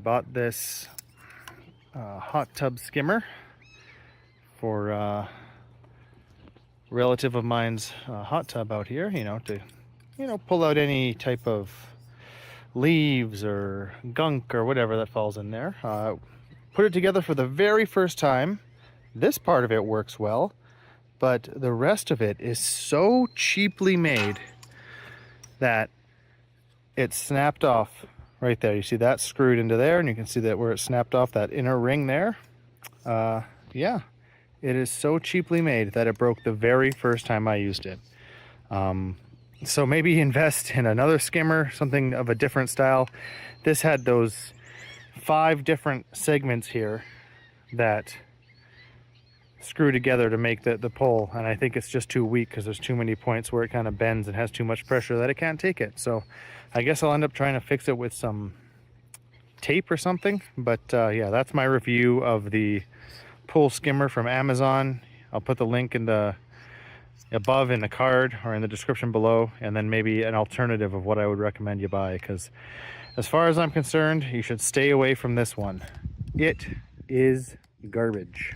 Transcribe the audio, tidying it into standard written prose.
bought this hot tub skimmer for a relative of mine's hot tub out here, to pull out any type of leaves or gunk or whatever that falls in there. Put it together for the very first time. This part of it works well, but the rest of it is so cheaply made that it snapped off right there. You see that screwed into there, and you can see that where it snapped off, that inner ring there. Yeah, it is so cheaply made that it broke the very first time I used it. So maybe invest in another skimmer, something of a different style. This had those 5 different segments here that screw together to make the pole, and I think it's just too weak because there's too many points where it kind of bends and has too much pressure that it can't take it. So I guess I'll end up trying to fix it with some tape or something. But yeah, that's my review of the pull skimmer from Amazon. I'll put the link in the above in the card or in the description below, and then maybe an alternative of what I would recommend you buy, because as far as I'm concerned, you should stay away from this one. It is garbage.